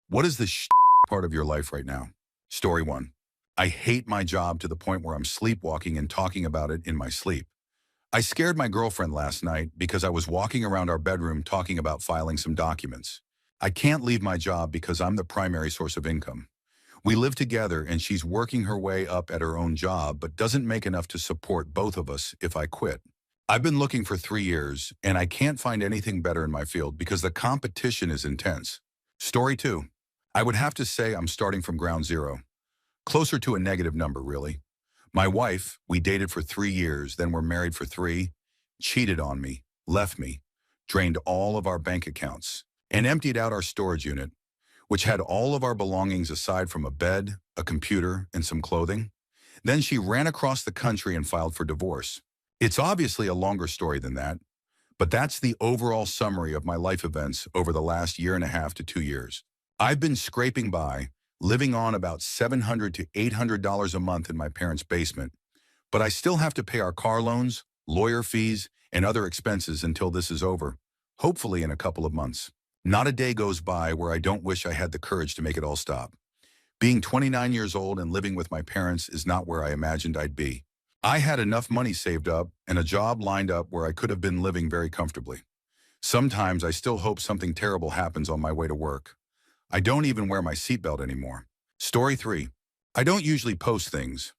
What is the part of your life right now? Story 1. I hate my job to the point where I'm sleepwalking and talking about it in my sleep. I scared my girlfriend last night because I was walking around our bedroom talking about filing some documents. I can't leave my job because I'm the primary source of income. We live together and she's working her way up at her own job but doesn't make enough to support both of us if I quit. I've been looking for 3 years and I can't find anything better in my field because the competition is intense. Story 2. I would have to say I'm starting from ground zero. Closer to a negative number, really. My wife, we dated for 3 years, then were married for 3, cheated on me, left me, drained all of our bank accounts, and emptied out our storage unit, which had all of our belongings aside from a bed, a computer, and some clothing. Then she ran across the country and filed for divorce. It's obviously a longer story than that, but that's the overall summary of my life events over the last year and a half to 2 years. I've been scraping by, living on about $700 to $800 a month in my parents' basement, but I still have to pay our car loans, lawyer fees, and other expenses until this is over, hopefully in a couple of months. Not a day goes by where I don't wish I had the courage to make it all stop. Being 29 years old and living with my parents is not where I imagined I'd be. I had enough money saved up and a job lined up where I could have been living very comfortably. Sometimes I still hope something terrible happens on my way to work. I don't even wear my seatbelt anymore. Story 3. I don't usually post things,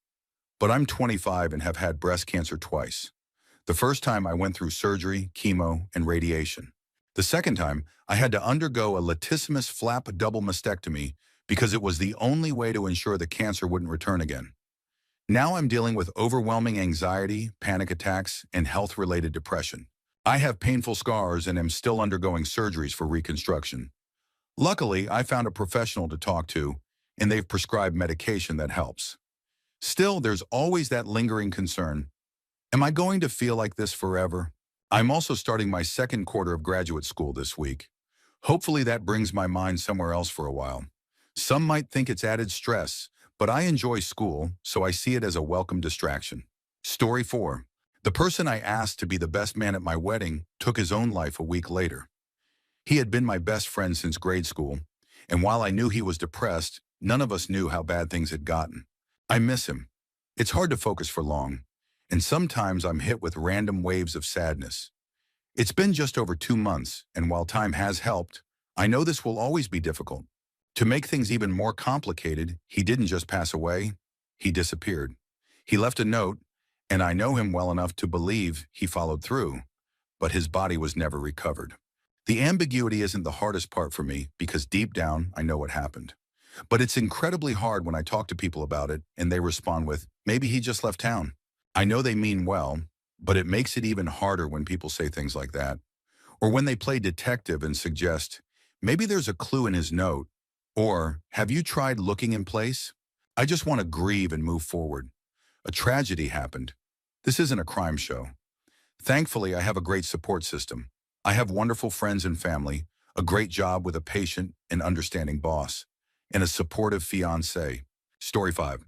but I'm 25 and have had breast cancer twice. The first time I went through surgery, chemo, and radiation. The second time, I had to undergo a latissimus flap double mastectomy because it was the only way to ensure the cancer wouldn't return again. Now I'm dealing with overwhelming anxiety, panic attacks, and health-related depression. I have painful scars and am still undergoing surgeries for reconstruction. Luckily, I found a professional to talk to, and they've prescribed medication that helps. Still, there's always that lingering concern. Am I going to feel like this forever? I'm also starting my second quarter of graduate school this week. Hopefully that brings my mind somewhere else for a while. Some might think it's added stress, but I enjoy school, so I see it as a welcome distraction. Story 4. The person I asked to be the best man at my wedding took his own life a week later. He had been my best friend since grade school, and while I knew he was depressed, none of us knew how bad things had gotten. I miss him. It's hard to focus for long, and sometimes I'm hit with random waves of sadness. It's been just over 2 months, and while time has helped, I know this will always be difficult. To make things even more complicated, he didn't just pass away, he disappeared. He left a note, and I know him well enough to believe he followed through, but his body was never recovered. The ambiguity isn't the hardest part for me because deep down, I know what happened. But it's incredibly hard when I talk to people about it and they respond with, maybe he just left town. I know they mean well, but it makes it even harder when people say things like that. Or when they play detective and suggest, maybe there's a clue in his note. Or, have you tried looking in place? I just want to grieve and move forward. A tragedy happened. This isn't a crime show. Thankfully, I have a great support system. I have wonderful friends and family, a great job with a patient and understanding boss, and a supportive fiancé. Story 5.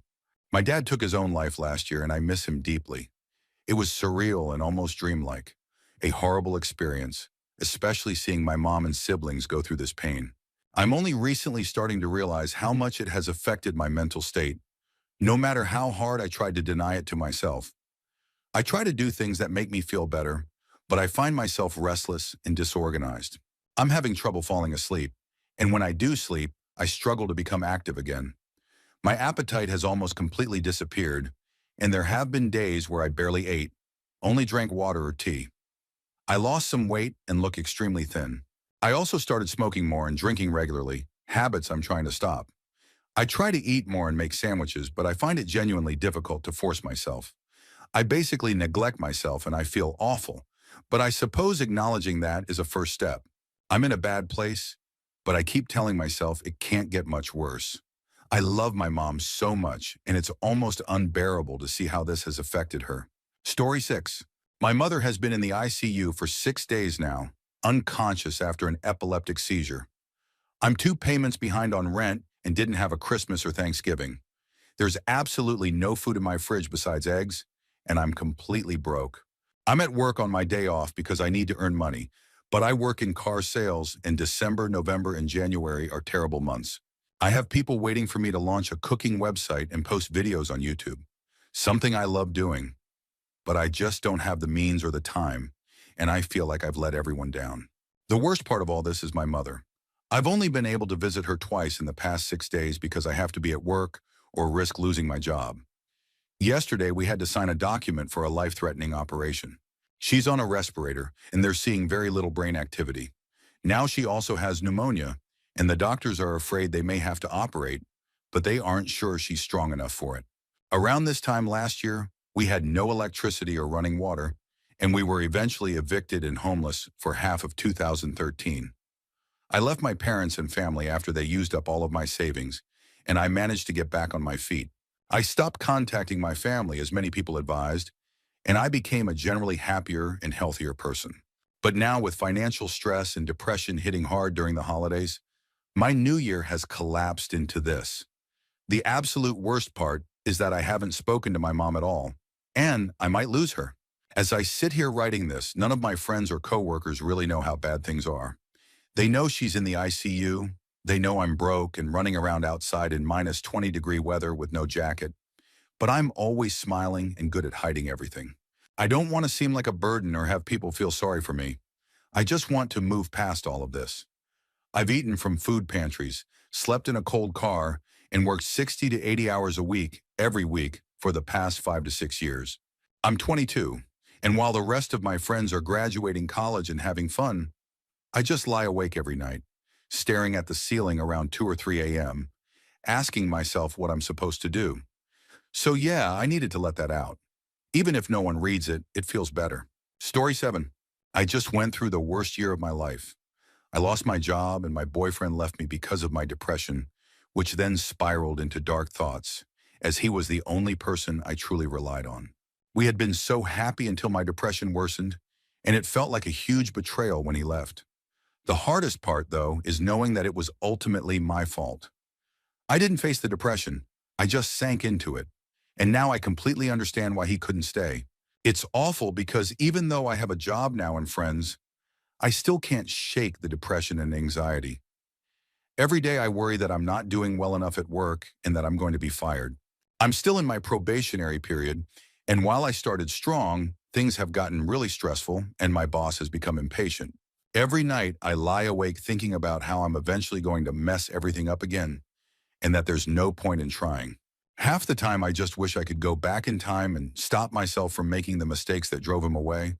My dad took his own life last year and I miss him deeply. It was surreal and almost dreamlike, a horrible experience, especially seeing my mom and siblings go through this pain. I'm only recently starting to realize how much it has affected my mental state, no matter how hard I tried to deny it to myself. I try to do things that make me feel better, but I find myself restless and disorganized. I'm having trouble falling asleep, and when I do sleep, I struggle to become active again. My appetite has almost completely disappeared, and there have been days where I barely ate, only drank water or tea. I lost some weight and look extremely thin. I also started smoking more and drinking regularly, habits I'm trying to stop. I try to eat more and make sandwiches, but I find it genuinely difficult to force myself. I basically neglect myself and I feel awful. But I suppose acknowledging that is a first step. I'm in a bad place, but I keep telling myself it can't get much worse. I love my mom so much, and it's almost unbearable to see how this has affected her. Story 6. My mother has been in the ICU for 6 days now, unconscious after an epileptic seizure. I'm 2 payments behind on rent and didn't have a Christmas or Thanksgiving. There's absolutely no food in my fridge besides eggs, and I'm completely broke. I'm at work on my day off because I need to earn money, But I work in car sales, and December, November, and January are terrible months. I have people waiting for me to launch a cooking website and post videos on YouTube. Something I love doing, but I just don't have the means or the time, and I feel like I've let everyone down. The worst part of all this is my mother. I've only been able to visit her twice in the past 6 days because I have to be at work or risk losing my job. Yesterday, we had to sign a document for a life-threatening operation. She's on a respirator, and they're seeing very little brain activity. Now she also has pneumonia, and the doctors are afraid they may have to operate, but they aren't sure she's strong enough for it. Around this time last year, we had no electricity or running water, and we were eventually evicted and homeless for half of 2013. I left my parents and family after they used up all of my savings, and I managed to get back on my feet. I stopped contacting my family, as many people advised, and I became a generally happier and healthier person. But now, with financial stress and depression hitting hard during the holidays, my new year has collapsed into this. The absolute worst part is that I haven't spoken to my mom at all, and I might lose her. As I sit here writing this, none of my friends or coworkers really know how bad things are. They know she's in the ICU. They know I'm broke and running around outside in minus 20-degree weather with no jacket. But I'm always smiling and good at hiding everything. I don't want to seem like a burden or have people feel sorry for me. I just want to move past all of this. I've eaten from food pantries, slept in a cold car, and worked 60 to 80 hours a week, every week, for the past 5 to 6 years. I'm 22, and while the rest of my friends are graduating college and having fun, I just lie awake every night, staring at the ceiling around 2 or 3 a.m., asking myself what I'm supposed to do. So yeah, I needed to let that out. Even if no one reads it, it feels better. Story 7. I just went through the worst year of my life. I lost my job and my boyfriend left me because of my depression, which then spiraled into dark thoughts, as he was the only person I truly relied on. We had been so happy until my depression worsened, and it felt like a huge betrayal when he left. The hardest part, though, is knowing that it was ultimately my fault. I didn't face the depression. I just sank into it. And now I completely understand why he couldn't stay. It's awful because even though I have a job now and friends, I still can't shake the depression and anxiety. Every day I worry that I'm not doing well enough at work and that I'm going to be fired. I'm still in my probationary period, and while I started strong, things have gotten really stressful and my boss has become impatient. Every night I lie awake thinking about how I'm eventually going to mess everything up again and that there's no point in trying. Half the time I just wish I could go back in time and stop myself from making the mistakes that drove him away,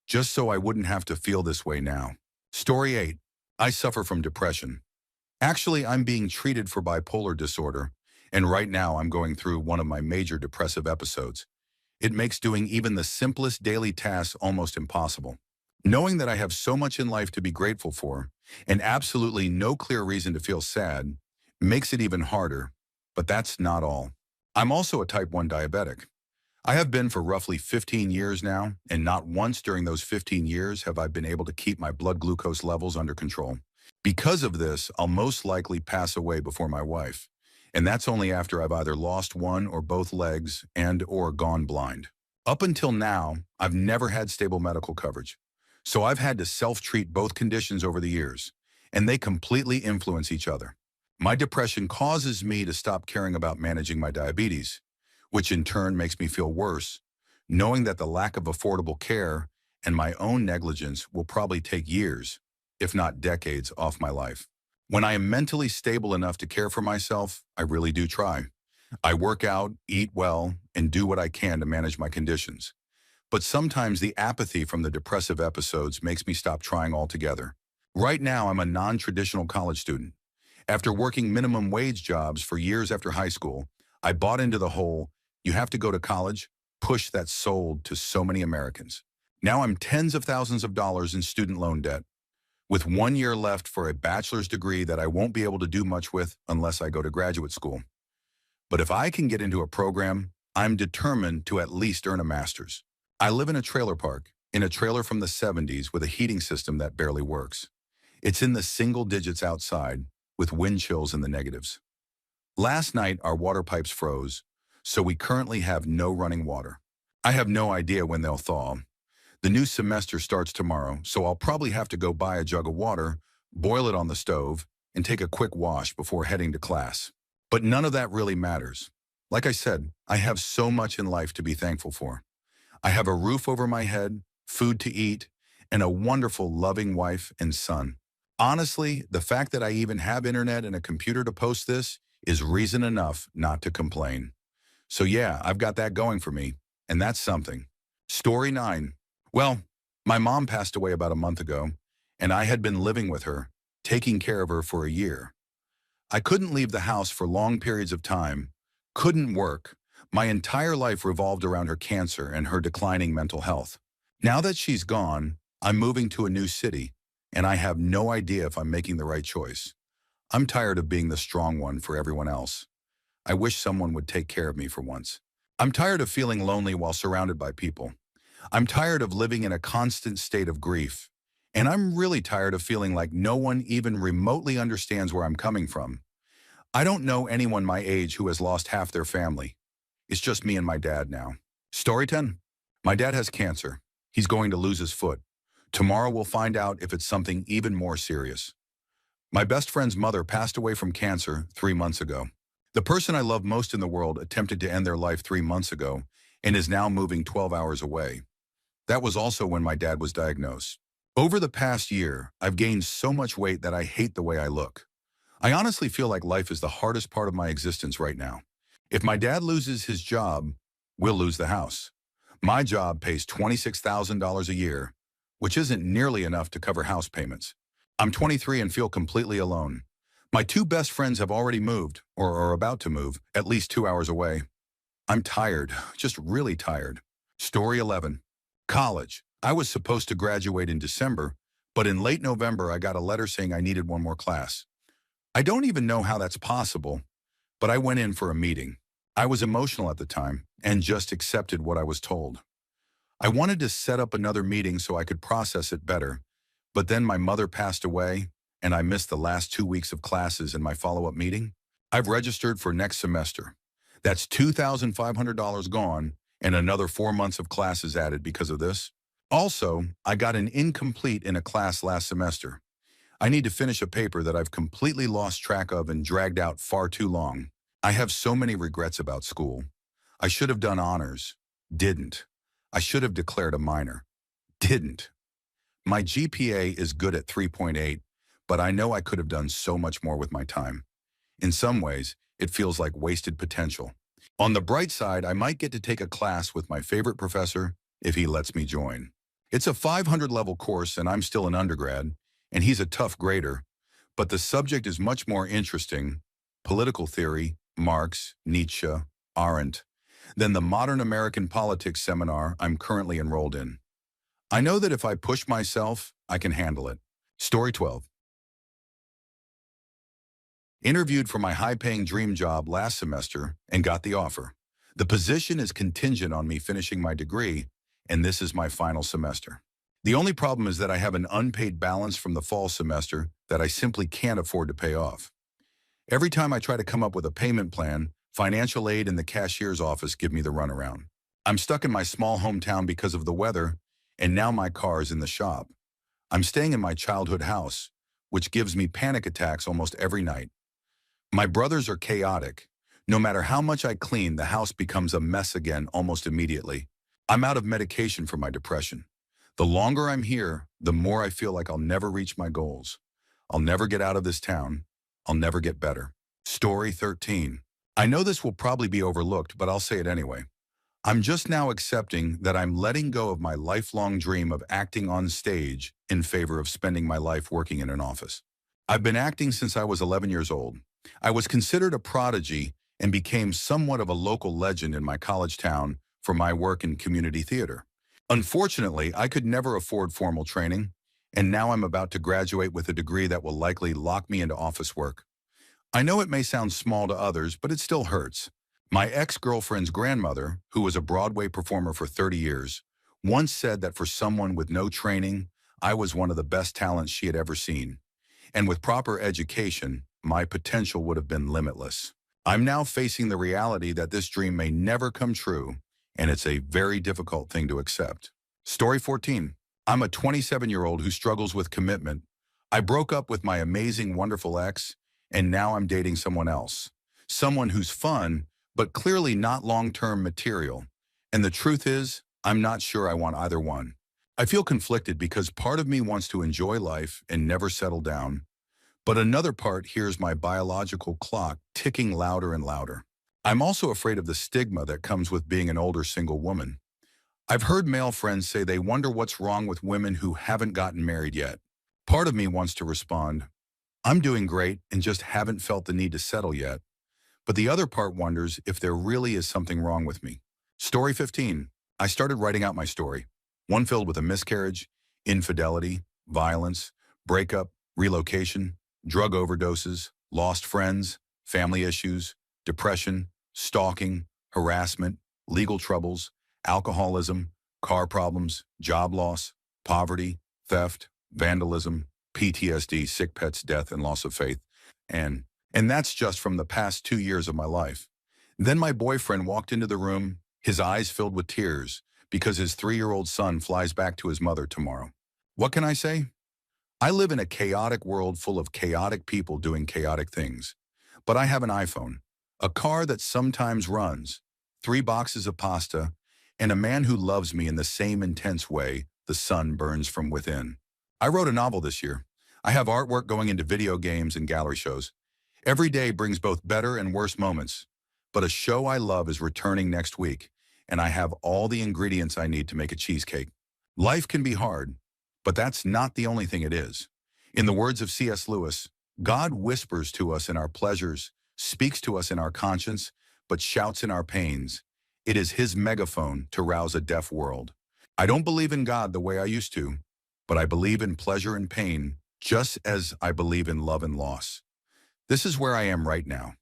just so I wouldn't have to feel this way now. Story 8. I suffer from depression. Actually, I'm being treated for bipolar disorder, and right now I'm going through one of my major depressive episodes. It makes doing even the simplest daily tasks almost impossible. Knowing that I have so much in life to be grateful for, and absolutely no clear reason to feel sad, makes it even harder, but that's not all. I'm also a type 1 diabetic. I have been for roughly 15 years now, and not once during those 15 years have I been able to keep my blood glucose levels under control. Because of this, I'll most likely pass away before my wife, and that's only after I've either lost one or both legs and/or gone blind. Up until now, I've never had stable medical coverage, so I've had to self-treat both conditions over the years, and they completely influence each other. My depression causes me to stop caring about managing my diabetes, which in turn makes me feel worse, knowing that the lack of affordable care and my own negligence will probably take years, if not decades, off my life. When I am mentally stable enough to care for myself, I really do try. I work out, eat well, and do what I can to manage my conditions. But sometimes the apathy from the depressive episodes makes me stop trying altogether. Right now, I'm a non-traditional college student. After working minimum wage jobs for years after high school, I bought into the whole, you have to go to college, push that sold to so many Americans. Now I'm tens of thousands of dollars in student loan debt, with 1 year left for a bachelor's degree that I won't be able to do much with unless I go to graduate school. But if I can get into a program, I'm determined to at least earn a master's. I live in a trailer park, in a trailer from the 70s with a heating system that barely works. It's in the single digits outside, with wind chills in the negatives. Last night, our water pipes froze, so we currently have no running water. I have no idea when they'll thaw. The new semester starts tomorrow, so I'll probably have to go buy a jug of water, boil it on the stove, and take a quick wash before heading to class. But none of that really matters. Like I said, I have so much in life to be thankful for. I have a roof over my head, food to eat, and a wonderful, loving wife and son. Honestly, the fact that I even have internet and a computer to post this is reason enough not to complain. So yeah, I've got that going for me, and that's something. Story 9. Well, my mom passed away about a month ago, and I had been living with her, taking care of her for a year. I couldn't leave the house for long periods of time, couldn't work. My entire life revolved around her cancer and her declining mental health. Now that she's gone, I'm moving to a new city, and I have no idea if I'm making the right choice. I'm tired of being the strong one for everyone else. I wish someone would take care of me for once. I'm tired of feeling lonely while surrounded by people. I'm tired of living in a constant state of grief. And I'm really tired of feeling like no one even remotely understands where I'm coming from. I don't know anyone my age who has lost half their family. It's just me and my dad now. Story 10. My dad has cancer. He's going to lose his foot. Tomorrow we'll find out if it's something even more serious. My best friend's mother passed away from cancer 3 months ago. The person I love most in the world attempted to end their life 3 months ago and is now moving 12 hours away. That was also when my dad was diagnosed. Over the past year, I've gained so much weight that I hate the way I look. I honestly feel like life is the hardest part of my existence right now. If my dad loses his job, we'll lose the house. My job pays $26,000 a year, which isn't nearly enough to cover house payments. I'm 23 and feel completely alone. My 2 best friends have already moved, or are about to move, at least 2 hours away. I'm tired, just really tired. Story 11. College. I was supposed to graduate in December, but in late November I got a letter saying I needed one more class. I don't even know how that's possible, but I went in for a meeting. I was emotional at the time and just accepted what I was told. I wanted to set up another meeting so I could process it better, but then my mother passed away and I missed the last 2 weeks of classes in my follow-up meeting. I've registered for next semester. That's $2,500 gone and another 4 months of classes added because of this. Also, I got an incomplete in a class last semester. I need to finish a paper that I've completely lost track of and dragged out far too long. I have so many regrets about school. I should have done honors. Didn't. I should have declared a minor. Didn't. My GPA is good at 3.8, but I know I could have done so much more with my time. In some ways, it feels like wasted potential. On the bright side, I might get to take a class with my favorite professor if he lets me join. It's a 500-level course and I'm still an undergrad, and he's a tough grader, but the subject is much more interesting, political theory, Marx, Nietzsche, Arendt, than the modern American politics seminar I'm currently enrolled in. I know that if I push myself, I can handle it. Story 12. Interviewed for my high-paying dream job last semester and got the offer. The position is contingent on me finishing my degree, and this is my final semester. The only problem is that I have an unpaid balance from the fall semester that I simply can't afford to pay off. Every time I try to come up with a payment plan, financial aid and the cashier's office give me the runaround. I'm stuck in my small hometown because of the weather, and now my car is in the shop. I'm staying in my childhood house, which gives me panic attacks almost every night. My brothers are chaotic. No matter how much I clean, the house becomes a mess again almost immediately. I'm out of medication for my depression. The longer I'm here, the more I feel like I'll never reach my goals. I'll never get out of this town. I'll never get better. Story 13. I know this will probably be overlooked, but I'll say it anyway. I'm just now accepting that I'm letting go of my lifelong dream of acting on stage in favor of spending my life working in an office. I've been acting since I was 11 years old. I was considered a prodigy and became somewhat of a local legend in my college town for my work in community theater. Unfortunately, I could never afford formal training, and now I'm about to graduate with a degree that will likely lock me into office work. I know it may sound small to others, but it still hurts. My ex-girlfriend's grandmother, who was a Broadway performer for 30 years, once said that for someone with no training, I was one of the best talents she had ever seen. And with proper education, my potential would have been limitless. I'm now facing the reality that this dream may never come true, and it's a very difficult thing to accept. Story 14. I'm a 27-year-old who struggles with commitment. I broke up with my amazing, wonderful ex, and now I'm dating someone else. Someone who's fun, but clearly not long-term material. And the truth is, I'm not sure I want either one. I feel conflicted because part of me wants to enjoy life and never settle down, but another part hears my biological clock ticking louder and louder. I'm also afraid of the stigma that comes with being an older single woman. I've heard male friends say they wonder what's wrong with women who haven't gotten married yet. Part of me wants to respond, I'm doing great and just haven't felt the need to settle yet. But the other part wonders if there really is something wrong with me. Story 15. I started writing out my story. One filled with a miscarriage, infidelity, violence, breakup, relocation, drug overdoses, lost friends, family issues, depression, stalking, harassment, legal troubles, alcoholism, car problems, job loss, poverty, theft, vandalism, PTSD, sick pets, death, and loss of faith. And and that's just from the past 2 years of my life. Then my boyfriend walked into the room, his eyes filled with tears, because his 3-year-old son flies back to his mother tomorrow. What can I say? I live in a chaotic world full of chaotic people doing chaotic things. But I have an iPhone, a car that sometimes runs, 3 boxes of pasta, and a man who loves me in the same intense way the sun burns from within. I wrote a novel this year. I have artwork going into video games and gallery shows. Every day brings both better and worse moments. But a show I love is returning next week, and I have all the ingredients I need to make a cheesecake. Life can be hard, but that's not the only thing it is. In the words of C.S. Lewis, God whispers to us in our pleasures, speaks to us in our conscience, but shouts in our pains. It is his megaphone to rouse a deaf world. I don't believe in God the way I used to, but I believe in pleasure and pain, just as I believe in love and loss. This is where I am right now.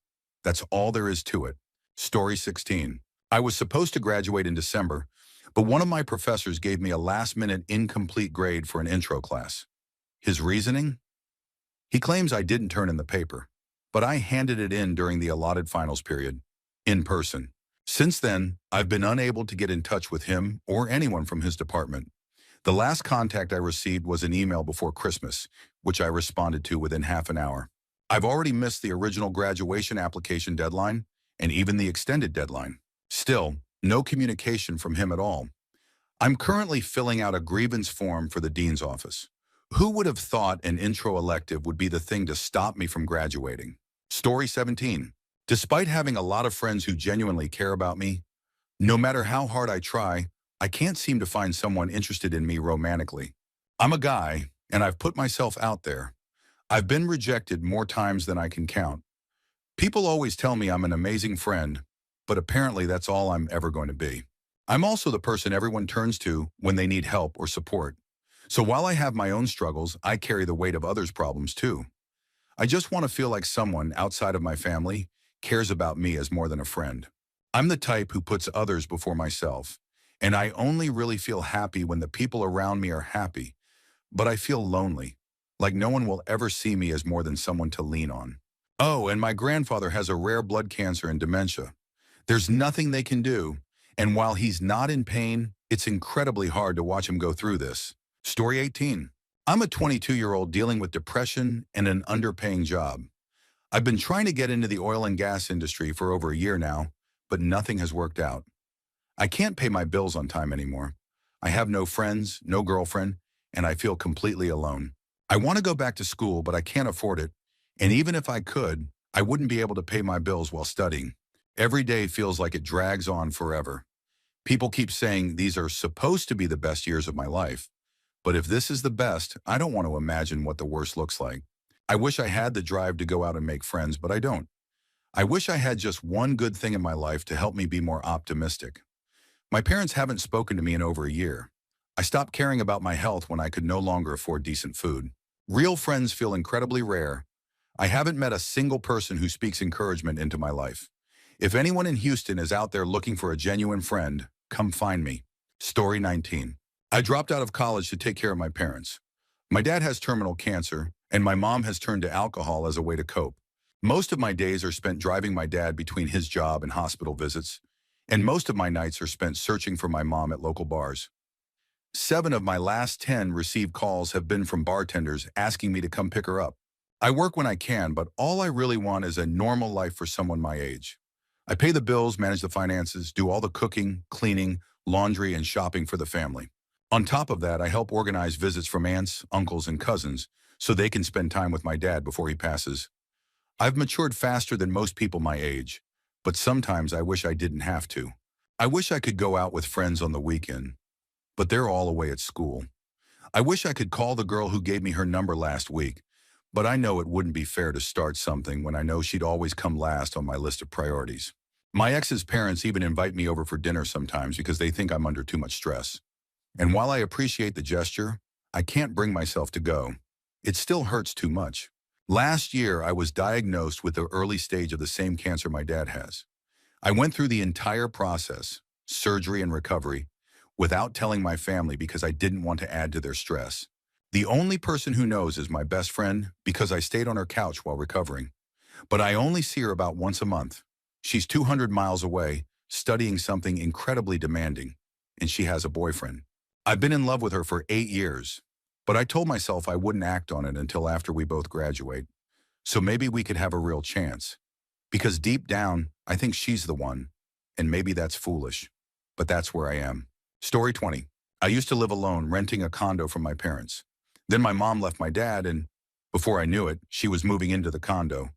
That's all there is to it. Story 16. I was supposed to graduate in December, but one of my professors gave me a last-minute incomplete grade for an intro class. His reasoning? He claims I didn't turn in the paper, but I handed it in during the allotted finals period, in person. Since then, I've been unable to get in touch with him or anyone from his department. The last contact I received was an email before Christmas, which I responded to within half an hour. I've already missed the original graduation application deadline and even the extended deadline. Still, no communication from him at all. I'm currently filling out a grievance form for the dean's office. Who would have thought an intro elective would be the thing to stop me from graduating? Story 17. Despite having a lot of friends who genuinely care about me, no matter how hard I try, I can't seem to find someone interested in me romantically. I'm a guy, and I've put myself out there. I've been rejected more times than I can count. People always tell me I'm an amazing friend, but apparently that's all I'm ever going to be. I'm also the person everyone turns to when they need help or support. So while I have my own struggles, I carry the weight of others' problems too. I just want to feel like someone outside of my family cares about me as more than a friend. I'm the type who puts others before myself, and I only really feel happy when the people around me are happy, but I feel lonely, like no one will ever see me as more than someone to lean on. Oh, and my grandfather has a rare blood cancer and dementia. There's nothing they can do, and while he's not in pain, it's incredibly hard to watch him go through this. Story 18. I'm a 22-year-old dealing with depression and an underpaying job. I've been trying to get into the oil and gas industry for over a year now, but nothing has worked out. I can't pay my bills on time anymore. I have no friends, no girlfriend, and I feel completely alone. I want to go back to school, but I can't afford it. And even if I could, I wouldn't be able to pay my bills while studying. Every day feels like it drags on forever. People keep saying these are supposed to be the best years of my life. But if this is the best, I don't want to imagine what the worst looks like. I wish I had the drive to go out and make friends, but I don't. I wish I had just one good thing in my life to help me be more optimistic. My parents haven't spoken to me in over a year. I stopped caring about my health when I could no longer afford decent food. Real friends feel incredibly rare. I haven't met a single person who speaks encouragement into my life. If anyone in Houston is out there looking for a genuine friend, come find me. Story 19. I dropped out of college to take care of my parents. My dad has terminal cancer, and my mom has turned to alcohol as a way to cope. Most of my days are spent driving my dad between his job and hospital visits, and most of my nights are spent searching for my mom at local bars. 7 of my last 10 received calls have been from bartenders asking me to come pick her up. I work when I can, but all I really want is a normal life for someone my age. I pay the bills, manage the finances, do all the cooking, cleaning, laundry, and shopping for the family. On top of that, I help organize visits from aunts, uncles, and cousins so they can spend time with my dad before he passes. I've matured faster than most people my age, but sometimes I wish I didn't have to. I wish I could go out with friends on the weekend, but they're all away at school. I wish I could call the girl who gave me her number last week, but I know it wouldn't be fair to start something when I know she'd always come last on my list of priorities. My ex's parents even invite me over for dinner sometimes because they think I'm under too much stress. And while I appreciate the gesture, I can't bring myself to go. It still hurts too much. Last year, I was diagnosed with the early stage of the same cancer my dad has. I went through the entire process, surgery and recovery, without telling my family because I didn't want to add to their stress. The only person who knows is my best friend because I stayed on her couch while recovering. But I only see her about once a month. She's 200 miles away, studying something incredibly demanding, and she has a boyfriend. I've been in love with her for 8 years, but I told myself I wouldn't act on it until after we both graduate. So maybe we could have a real chance. Because deep down, I think she's the one, and maybe that's foolish, but that's where I am. Story 20. I used to live alone, renting a condo from my parents. Then my mom left my dad, and before I knew it, she was moving into the condo.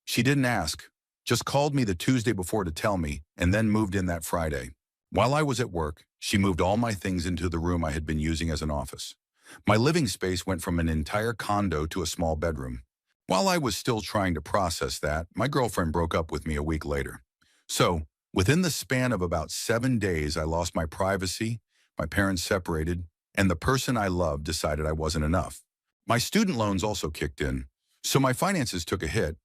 She didn't ask, just called me the Tuesday before to tell me, and then moved in that Friday. While I was at work, she moved all my things into the room I had been using as an office. My living space went from an entire condo to a small bedroom. While I was still trying to process that, my girlfriend broke up with me a week later. So, within the span of about 7 days, I lost my privacy, my parents separated, and the person I loved decided I wasn't enough. My student loans also kicked in, so my finances took a hit.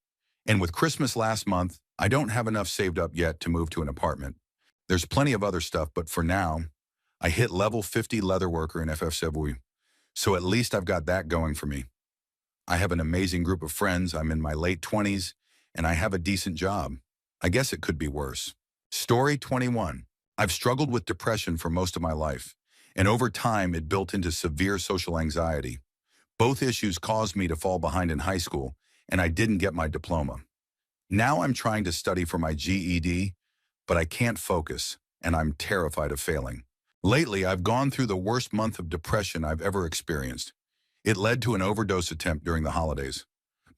And with Christmas last month, I don't have enough saved up yet to move to an apartment. There's plenty of other stuff, but for now, I hit level 50 leatherworker in FF7, so at least I've got that going for me. I have an amazing group of friends, I'm in my late 20s, and I have a decent job. I guess it could be worse. Story 21. I've struggled with depression for most of my life, and over time it built into severe social anxiety. Both issues caused me to fall behind in high school, and I didn't get my diploma. Now I'm trying to study for my GED, but I can't focus, and I'm terrified of failing. Lately, I've gone through the worst month of depression I've ever experienced. It led to an overdose attempt during the holidays.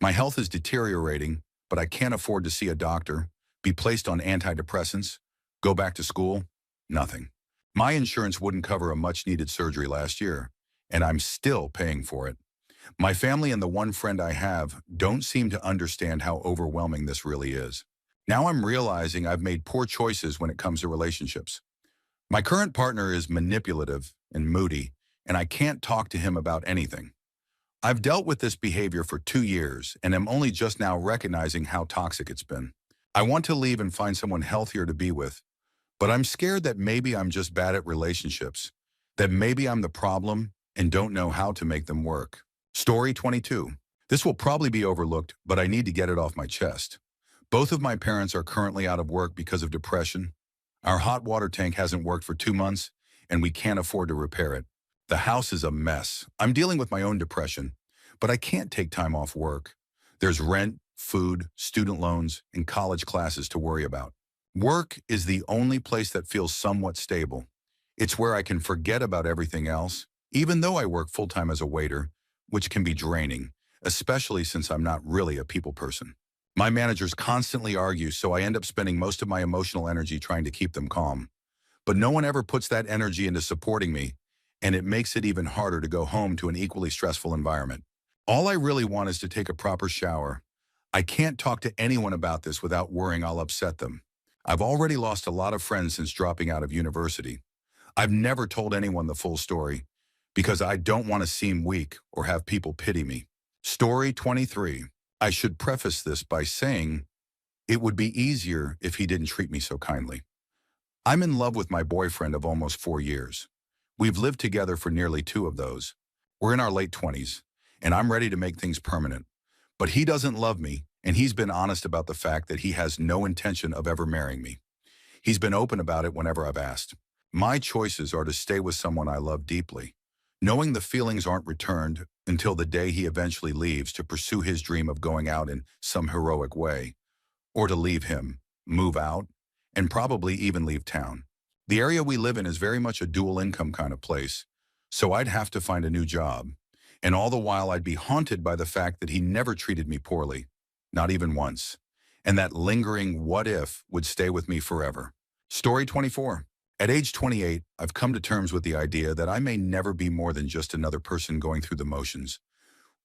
My health is deteriorating, but I can't afford to see a doctor, be placed on antidepressants, go back to school, nothing. My insurance wouldn't cover a much-needed surgery last year, and I'm still paying for it. My family and the one friend I have don't seem to understand how overwhelming this really is. Now I'm realizing I've made poor choices when it comes to relationships. My current partner is manipulative and moody, and I can't talk to him about anything. I've dealt with this behavior for 2 years and am only just now recognizing how toxic it's been. I want to leave and find someone healthier to be with, but I'm scared that maybe I'm just bad at relationships, that maybe I'm the problem and don't know how to make them work. Story 22. This will probably be overlooked, but I need to get it off my chest. Both of my parents are currently out of work because of depression. Our hot water tank hasn't worked for 2 months, and we can't afford to repair it. The house is a mess. I'm dealing with my own depression, but I can't take time off work. There's rent, food, student loans, and college classes to worry about. Work is the only place that feels somewhat stable. It's where I can forget about everything else, even though I work full-time as a waiter, which can be draining, especially since I'm not really a people person. My managers constantly argue, so I end up spending most of my emotional energy trying to keep them calm. But no one ever puts that energy into supporting me, and it makes it even harder to go home to an equally stressful environment. All I really want is to take a proper shower. I can't talk to anyone about this without worrying I'll upset them. I've already lost a lot of friends since dropping out of university. I've never told anyone the full story because I don't want to seem weak or have people pity me. Story 23. I should preface this by saying it would be easier if he didn't treat me so kindly. I'm in love with my boyfriend of almost 4 years. We've lived together for nearly 2 of those. We're in our late 20s, and I'm ready to make things permanent. But he doesn't love me, and he's been honest about the fact that he has no intention of ever marrying me. He's been open about it whenever I've asked. My choices are to stay with someone I love deeply, knowing the feelings aren't returned until the day he eventually leaves to pursue his dream of going out in some heroic way, or to leave him, move out, and probably even leave town. The area we live in is very much a dual income kind of place, so I'd have to find a new job. And all the while I'd be haunted by the fact that he never treated me poorly, not even once. And that lingering what if would stay with me forever. Story 24. At age 28, I've come to terms with the idea that I may never be more than just another person going through the motions,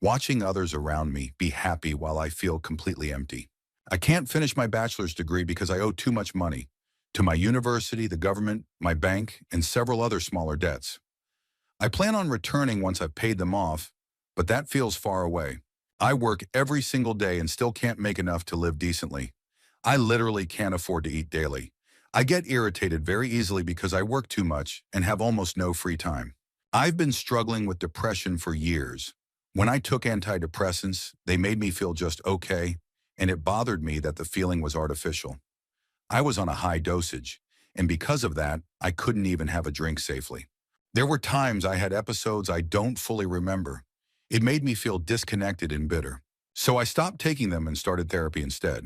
watching others around me be happy while I feel completely empty. I can't finish my bachelor's degree because I owe too much money to my university, the government, my bank, and several other smaller debts. I plan on returning once I've paid them off, but that feels far away. I work every single day and still can't make enough to live decently. I literally can't afford to eat daily. I get irritated very easily because I work too much and have almost no free time. I've been struggling with depression for years. When I took antidepressants, they made me feel just okay, and it bothered me that the feeling was artificial. I was on a high dosage, and because of that, I couldn't even have a drink safely. There were times I had episodes I don't fully remember. It made me feel disconnected and bitter. So I stopped taking them and started therapy instead.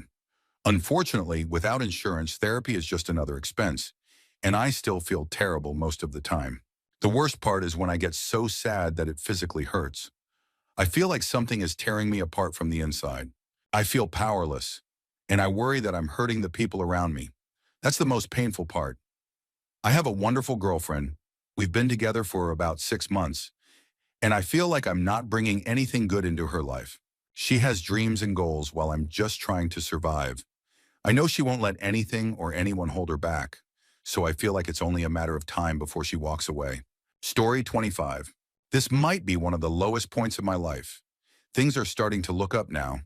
Unfortunately, without insurance, therapy is just another expense, and I still feel terrible most of the time. The worst part is when I get so sad that it physically hurts. I feel like something is tearing me apart from the inside. I feel powerless, and I worry that I'm hurting the people around me. That's the most painful part. I have a wonderful girlfriend. We've been together for about 6 months, and I feel like I'm not bringing anything good into her life. She has dreams and goals while I'm just trying to survive. I know she won't let anything or anyone hold her back, so I feel like it's only a matter of time before she walks away. Story 25. This might be one of the lowest points of my life. Things are starting to look up now,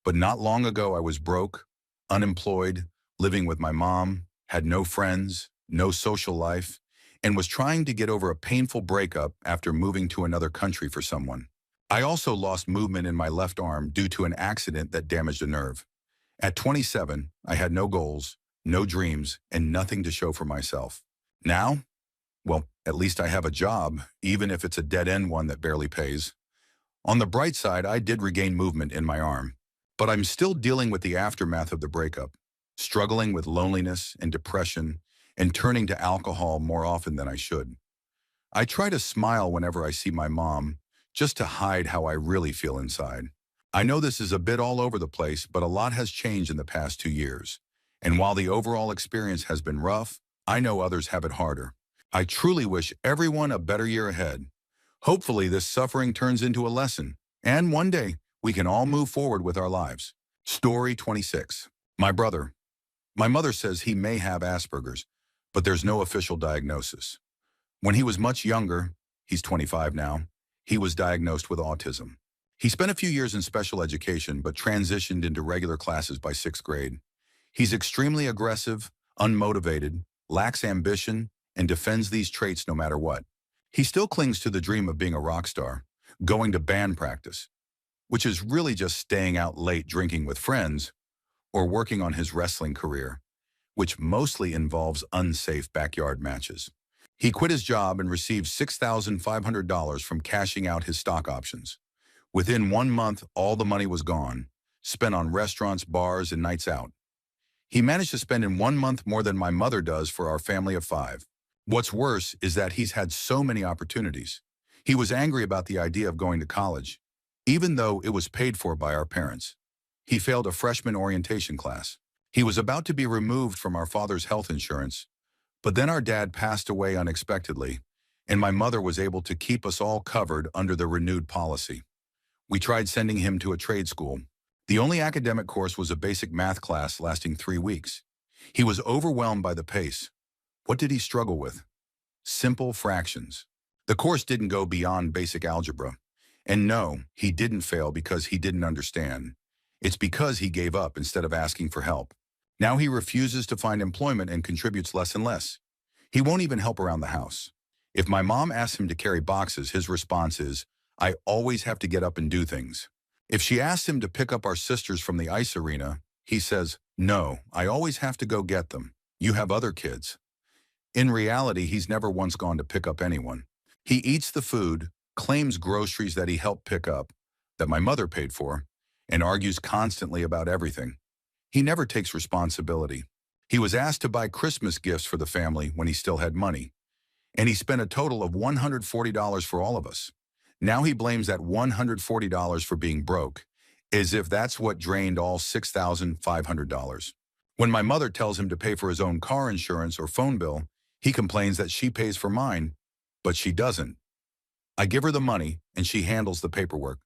but not long ago I was broke, unemployed, living with my mom, had no friends, no social life, and was trying to get over a painful breakup after moving to another country for someone. I also lost movement in my left arm due to an accident that damaged a nerve. At 27, I had no goals, no dreams, and nothing to show for myself. Now, well, at least I have a job, even if it's a dead-end one that barely pays. On the bright side, I did regain movement in my arm, but I'm still dealing with the aftermath of the breakup, struggling with loneliness and depression, and turning to alcohol more often than I should. I try to smile whenever I see my mom, just to hide how I really feel inside. I know this is a bit all over the place, but a lot has changed in the past 2 years. And while the overall experience has been rough, I know others have it harder. I truly wish everyone a better year ahead. Hopefully this suffering turns into a lesson, and one day we can all move forward with our lives. Story 26. My brother. My mother says he may have Asperger's, but there's no official diagnosis. When he was much younger, he's 25 now, he was diagnosed with autism. He spent a few years in special education, but transitioned into regular classes by 6th grade. He's extremely aggressive, unmotivated, lacks ambition, and defends these traits no matter what. He still clings to the dream of being a rock star, going to band practice, which is really just staying out late drinking with friends, or working on his wrestling career, which mostly involves unsafe backyard matches. He quit his job and received $6,500 from cashing out his stock options. Within 1 month, all the money was gone, spent on restaurants, bars, and nights out. He managed to spend in 1 month more than my mother does for our family of 5. What's worse is that he's had so many opportunities. He was angry about the idea of going to college, even though it was paid for by our parents. He failed a freshman orientation class. He was about to be removed from our father's health insurance, but then our dad passed away unexpectedly, and my mother was able to keep us all covered under the renewed policy. We tried sending him to a trade school. The only academic course was a basic math class lasting 3 weeks. He was overwhelmed by the pace. What did he struggle with? Simple fractions. The course didn't go beyond basic algebra. And no, he didn't fail because he didn't understand. It's because he gave up instead of asking for help. Now he refuses to find employment and contributes less and less. He won't even help around the house. If my mom asks him to carry boxes, his response is, "I always have to get up and do things." If she asks him to pick up our sisters from the ice arena, he says, "No, I always have to go get them. You have other kids." In reality, he's never once gone to pick up anyone. He eats the food, claims groceries that he helped pick up, that my mother paid for, and argues constantly about everything. He never takes responsibility. He was asked to buy Christmas gifts for the family when he still had money, and he spent a total of $140 for all of us. Now he blames that $140 for being broke, as if that's what drained all $6,500. When my mother tells him to pay for his own car insurance or phone bill, he complains that she pays for mine, but she doesn't. I give her the money, and she handles the paperwork.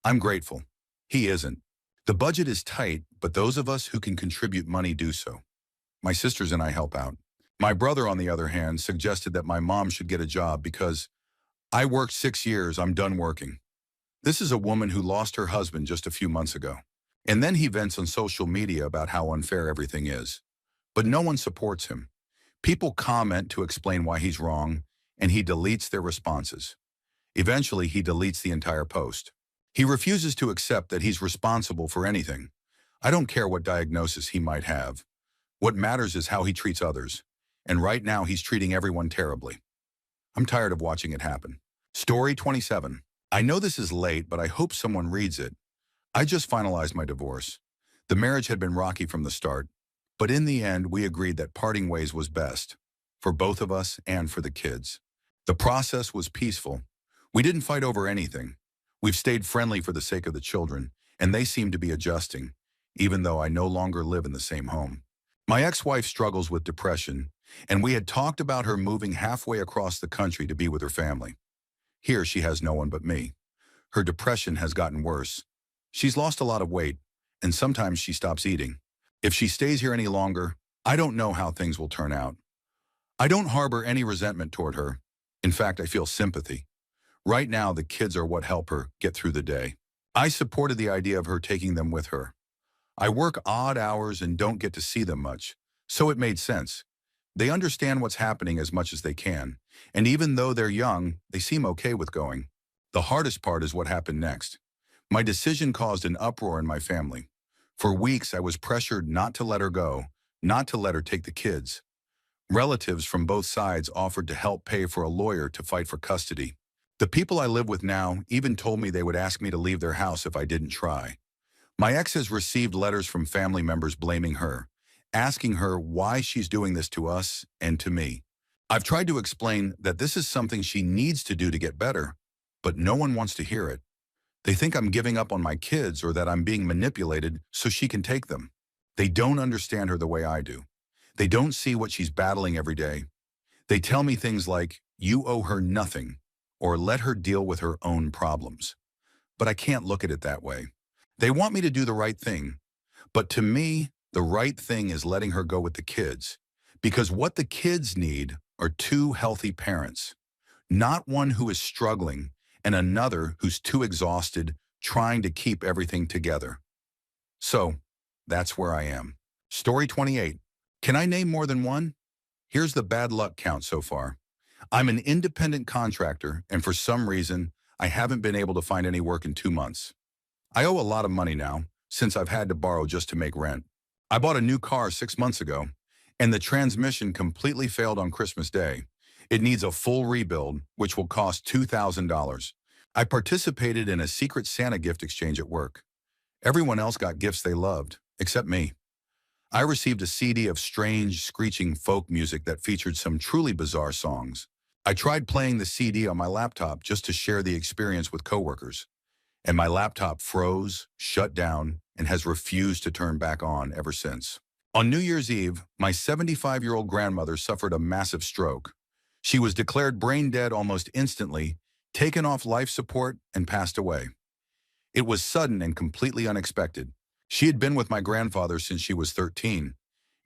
I'm grateful. He isn't. The budget is tight, but those of us who can contribute money do so. My sisters and I help out. My brother, on the other hand, suggested that my mom should get a job because I worked 6 years, I'm done working. This is a woman who lost her husband just a few months ago. And then he vents on social media about how unfair everything is. But no one supports him. People comment to explain why he's wrong, and he deletes their responses. Eventually, he deletes the entire post. He refuses to accept that he's responsible for anything. I don't care what diagnosis he might have. What matters is how he treats others. And right now, he's treating everyone terribly. I'm tired of watching it happen. Story 27. I know this is late, but I hope someone reads it. I just finalized my divorce. The marriage had been rocky from the start, but in the end, we agreed that parting ways was best, for both of us and for the kids. The process was peaceful. We didn't fight over anything. We've stayed friendly for the sake of the children, and they seem to be adjusting, even though I no longer live in the same home. My ex-wife struggles with depression, and we had talked about her moving halfway across the country to be with her family. Here she has no one but me. Her depression has gotten worse. She's lost a lot of weight, and sometimes she stops eating. If she stays here any longer, I don't know how things will turn out. I don't harbor any resentment toward her. In fact, I feel sympathy. Right now, the kids are what help her get through the day. I supported the idea of her taking them with her. I work odd hours and don't get to see them much, so it made sense. They understand what's happening as much as they can, and even though they're young, they seem okay with going. The hardest part is what happened next. My decision caused an uproar in my family. For weeks, I was pressured not to let her go, not to let her take the kids. Relatives from both sides offered to help pay for a lawyer to fight for custody. The people I live with now even told me they would ask me to leave their house if I didn't try. My ex has received letters from family members blaming her, asking her why she's doing this to us and to me. I've tried to explain that this is something she needs to do to get better, but no one wants to hear it. They think I'm giving up on my kids or that I'm being manipulated so she can take them. They don't understand her the way I do. They don't see what she's battling every day. They tell me things like, "You owe her nothing," or "Let her deal with her own problems." But I can't look at it that way. They want me to do the right thing. But to me, the right thing is letting her go with the kids. Because what the kids need are two healthy parents, not one who is struggling and another who's too exhausted trying to keep everything together. So, that's where I am. Story 28. Can I name more than one? Here's the bad luck count so far. I'm an independent contractor, and for some reason, I haven't been able to find any work in 2 months. I owe a lot of money now, since I've had to borrow just to make rent. I bought a new car 6 months ago, and the transmission completely failed on Christmas Day. It needs a full rebuild, which will cost $2,000. I participated in a secret Santa gift exchange at work. Everyone else got gifts they loved, except me. I received a CD of strange, screeching folk music that featured some truly bizarre songs. I tried playing the CD on my laptop just to share the experience with coworkers, and my laptop froze, shut down, and has refused to turn back on ever since. On New Year's Eve, my 75-year-old grandmother suffered a massive stroke. She was declared brain dead almost instantly, taken off life support, and passed away. It was sudden and completely unexpected. She had been with my grandfather since she was 13,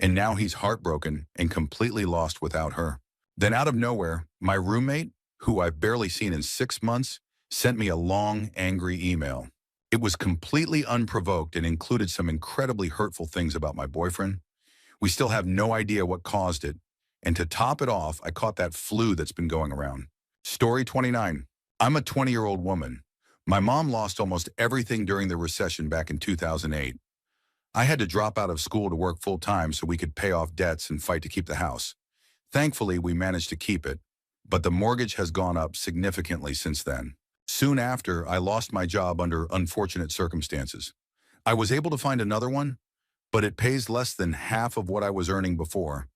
and now he's heartbroken and completely lost without her. Then out of nowhere, my roommate, who I've barely seen in 6 months, sent me a long, angry email. It was completely unprovoked and included some incredibly hurtful things about my boyfriend. We still have no idea what caused it, and to top it off, I caught that flu that's been going around. Story 29. I'm a 20-year-old woman. My mom lost almost everything during the recession back in 2008. I had to drop out of school to work full-time so we could pay off debts and fight to keep the house. Thankfully, we managed to keep it, but the mortgage has gone up significantly since then. Soon after, I lost my job under unfortunate circumstances. I was able to find another one, but it pays less than half of what I was earning before.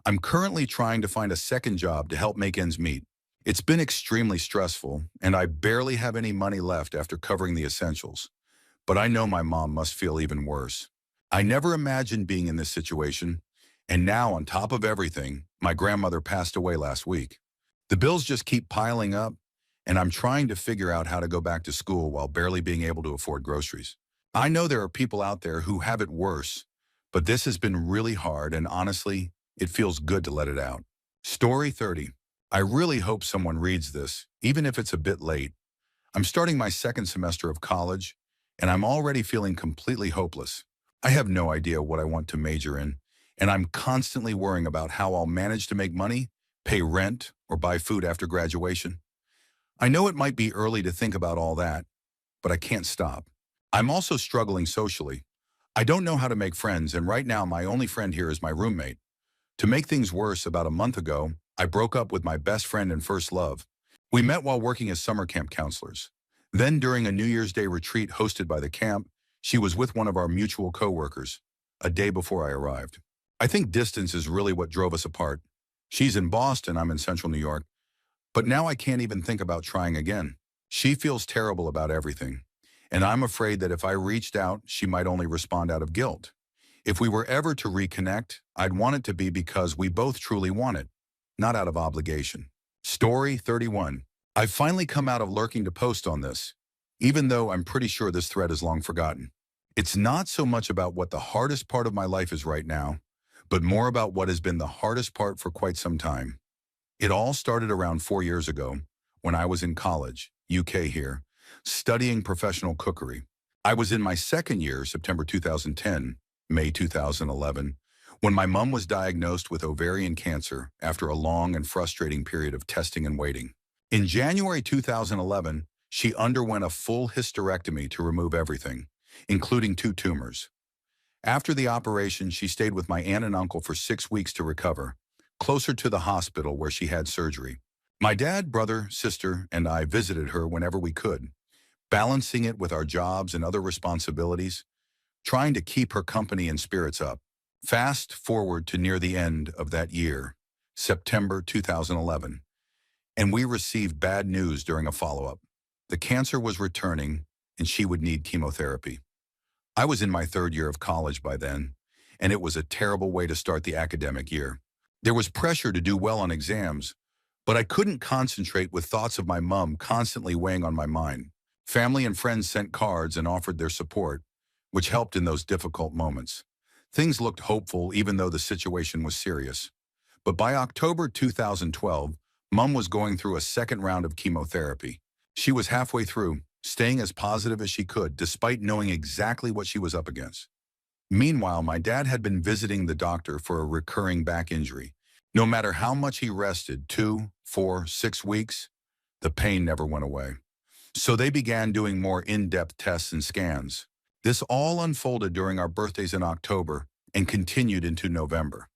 I'm currently trying to find a second job to help make ends meet. It's been extremely stressful, and I barely have any money left after covering the essentials. But I know my mom must feel even worse. I never imagined being in this situation, and now on top of everything, my grandmother passed away last week. The bills just keep piling up, and I'm trying to figure out how to go back to school while barely being able to afford groceries. I know there are people out there who have it worse, but this has been really hard, and honestly, it feels good to let it out. Story 30. I really hope someone reads this, even if it's a bit late. I'm starting my second semester of college, and I'm already feeling completely hopeless. I have no idea what I want to major in, and I'm constantly worrying about how I'll manage to make money, pay rent, or buy food after graduation. I know it might be early to think about all that, but I can't stop. I'm also struggling socially. I don't know how to make friends, and right now my only friend here is my roommate. To make things worse, about a month ago, I broke up with my best friend and first love. We met while working as summer camp counselors. Then during a New Year's Day retreat hosted by the camp, she was with one of our mutual coworkers, a day before I arrived. I think distance is really what drove us apart. She's in Boston, I'm in Central New York, but now I can't even think about trying again. She feels terrible about everything, and I'm afraid that if I reached out, she might only respond out of guilt. If we were ever to reconnect, I'd want it to be because we both truly want it, not out of obligation. Story 31. I've finally come out of lurking to post on this, even though I'm pretty sure this thread is long forgotten. It's not so much about what the hardest part of my life is right now, but more about what has been the hardest part for quite some time. It all started around 4 years ago, when I was in college, UK here, studying professional cookery. I was in my second year, September 2010, May 2011, when my mom was diagnosed with ovarian cancer after a long and frustrating period of testing and waiting. In January 2011, she underwent a full hysterectomy to remove everything, including 2 tumors. After the operation, she stayed with my aunt and uncle for 6 weeks to recover, closer to the hospital where she had surgery. My dad, brother, sister, and I visited her whenever we could, balancing it with our jobs and other responsibilities, trying to keep her company and spirits up. Fast forward to near the end of that year, September 2011, and we received bad news during a follow-up. The cancer was returning, and she would need chemotherapy. I was in my 3rd year of college by then, and it was a terrible way to start the academic year. There was pressure to do well on exams, but I couldn't concentrate with thoughts of my mom constantly weighing on my mind. Family and friends sent cards and offered their support, which helped in those difficult moments. Things looked hopeful even though the situation was serious. But by October 2012, Mom was going through a second round of chemotherapy. She was halfway through, staying as positive as she could despite knowing exactly what she was up against. Meanwhile, my dad had been visiting the doctor for a recurring back injury. No matter how much he rested, 2, 4, 6 weeks, the pain never went away. So they began doing more in-depth tests and scans. This all unfolded during our birthdays in October and continued into November.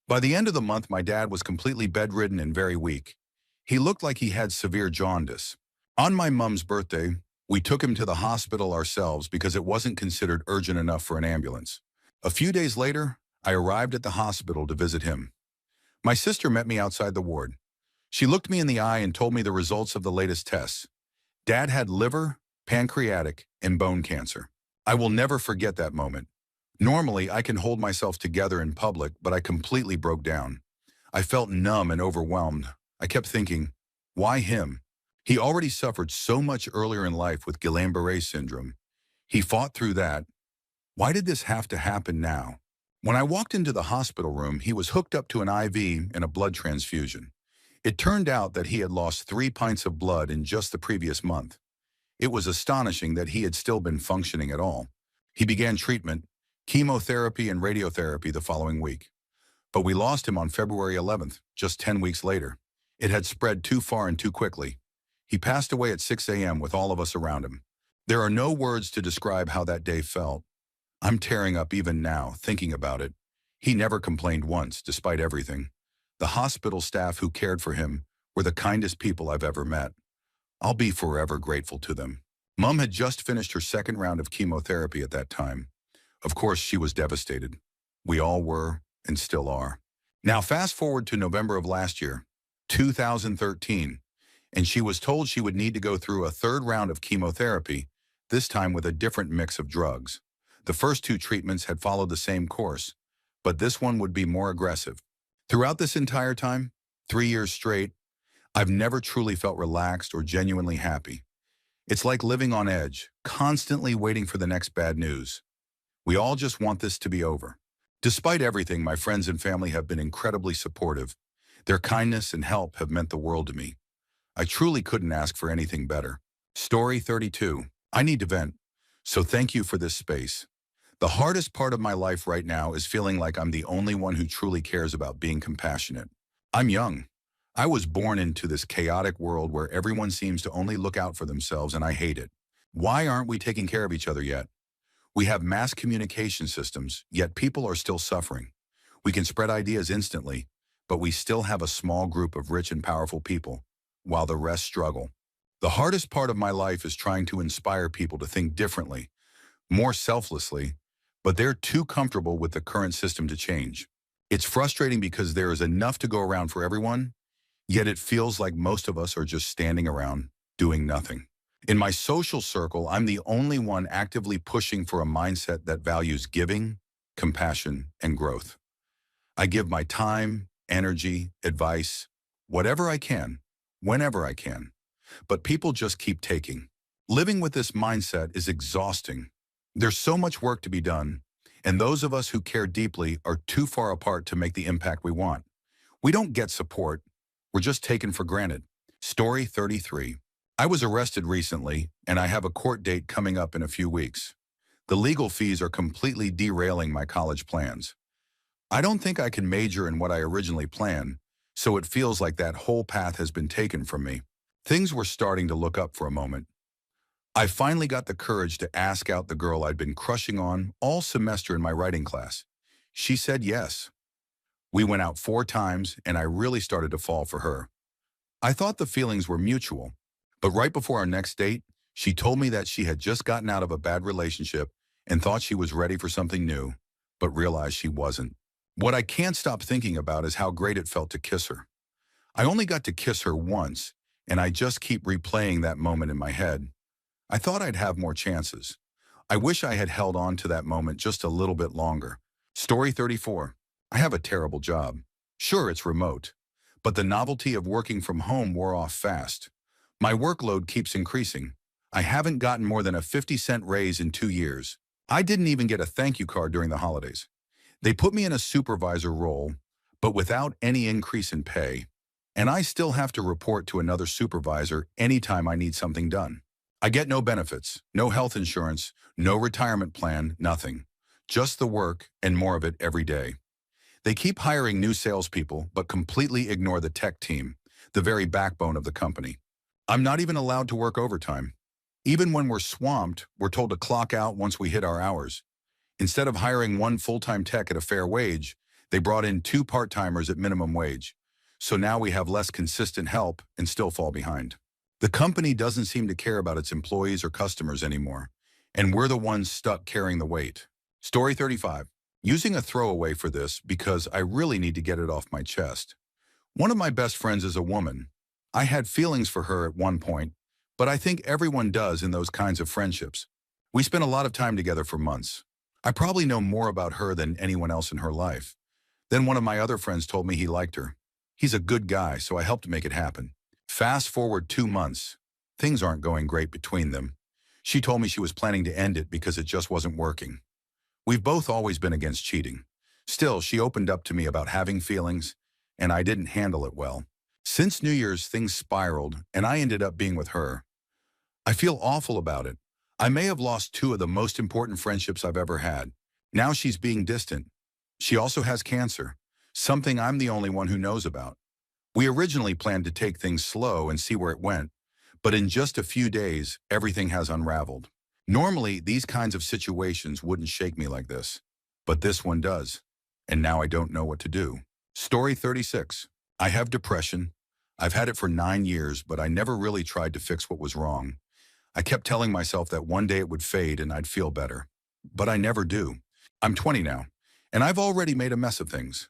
By the end of the month, my dad was completely bedridden and very weak. He looked like he had severe jaundice. On my mom's birthday, we took him to the hospital ourselves because it wasn't considered urgent enough for an ambulance. A few days later, I arrived at the hospital to visit him. My sister met me outside the ward. She looked me in the eye and told me the results of the latest tests. Dad had liver, pancreatic, and bone cancer. I will never forget that moment. Normally, I can hold myself together in public, but I completely broke down. I felt numb and overwhelmed. I kept thinking, why him? He already suffered so much earlier in life with Guillain-Barré syndrome. He fought through that. Why did this have to happen now? When I walked into the hospital room, he was hooked up to an IV and a blood transfusion. It turned out that he had lost 3 pints of blood in just the previous month. It was astonishing that he had still been functioning at all. He began treatment, chemotherapy and radiotherapy the following week. But we lost him on February 11th, just 10 weeks later. It had spread too far and too quickly. He passed away at 6 a.m. with all of us around him. There are no words to describe how that day felt. I'm tearing up even now, thinking about it. He never complained once, despite everything. The hospital staff who cared for him were the kindest people I've ever met. I'll be forever grateful to them. Mom had just finished her second round of chemotherapy at that time. Of course, she was devastated. We all were and still are. Now fast forward to November of last year, 2013, and she was told she would need to go through a third round of chemotherapy, this time with a different mix of drugs. The first two treatments had followed the same course, but this one would be more aggressive. Throughout this entire time, 3 years straight, I've never truly felt relaxed or genuinely happy. It's like living on edge, constantly waiting for the next bad news. We all just want this to be over. Despite everything, my friends and family have been incredibly supportive. Their kindness and help have meant the world to me. I truly couldn't ask for anything better. Story 32. I need to vent, so thank you for this space. The hardest part of my life right now is feeling like I'm the only one who truly cares about being compassionate. I'm young. I was born into this chaotic world where everyone seems to only look out for themselves, and I hate it. Why aren't we taking care of each other yet? We have mass communication systems, yet people are still suffering. We can spread ideas instantly, but we still have a small group of rich and powerful people, while the rest struggle. The hardest part of my life is trying to inspire people to think differently, more selflessly, but they're too comfortable with the current system to change. It's frustrating because there is enough to go around for everyone, yet it feels like most of us are just standing around, doing nothing. In my social circle, I'm the only one actively pushing for a mindset that values giving, compassion, and growth. I give my time, energy, advice, whatever I can, whenever I can. But people just keep taking. Living with this mindset is exhausting. There's so much work to be done, and those of us who care deeply are too far apart to make the impact we want. We don't get support. We're just taken for granted. Story 33. I was arrested recently, and I have a court date coming up in a few weeks. The legal fees are completely derailing my college plans. I don't think I can major in what I originally planned, so it feels like that whole path has been taken from me. Things were starting to look up for a moment. I finally got the courage to ask out the girl I'd been crushing on all semester in my writing class. She said yes. We went out 4 times, and I really started to fall for her. I thought the feelings were mutual, but right before our next date, she told me that she had just gotten out of a bad relationship and thought she was ready for something new, but realized she wasn't. What I can't stop thinking about is how great it felt to kiss her. I only got to kiss her once, and I just keep replaying that moment in my head. I thought I'd have more chances. I wish I had held on to that moment just a little bit longer. Story 34. I have a terrible job. Sure, it's remote, but the novelty of working from home wore off fast. My workload keeps increasing. I haven't gotten more than a 50-cent raise in 2 years. I didn't even get a thank you card during the holidays. They put me in a supervisor role, but without any increase in pay, and I still have to report to another supervisor anytime I need something done. I get no benefits, no health insurance, no retirement plan, nothing. Just the work and more of it every day. They keep hiring new salespeople, but completely ignore the tech team, the very backbone of the company. I'm not even allowed to work overtime. Even when we're swamped, we're told to clock out once we hit our hours. Instead of hiring 1 full-time tech at a fair wage, they brought in 2 part-timers at minimum wage. So now we have less consistent help and still fall behind. The company doesn't seem to care about its employees or customers anymore, and we're the ones stuck carrying the weight. Story 35. Using a throwaway for this because I really need to get it off my chest. One of my best friends is a woman. I had feelings for her at one point, but I think everyone does in those kinds of friendships. We spent a lot of time together for months. I probably know more about her than anyone else in her life. Then one of my other friends told me he liked her. He's a good guy, so I helped make it happen. Fast forward 2 months. Things aren't going great between them. She told me she was planning to end it because it just wasn't working. We've both always been against cheating. Still, she opened up to me about having feelings, and I didn't handle it well. Since New Year's, things spiraled, and I ended up being with her. I feel awful about it. I may have lost 2 of the most important friendships I've ever had. Now she's being distant. She also has cancer, something I'm the only one who knows about. We originally planned to take things slow and see where it went, but in just a few days, everything has unraveled. Normally, these kinds of situations wouldn't shake me like this, but this one does, and now I don't know what to do. Story 36. I have depression. I've had it for 9 years, but I never really tried to fix what was wrong. I kept telling myself that one day it would fade and I'd feel better. But I never do. I'm 20 now, and I've already made a mess of things.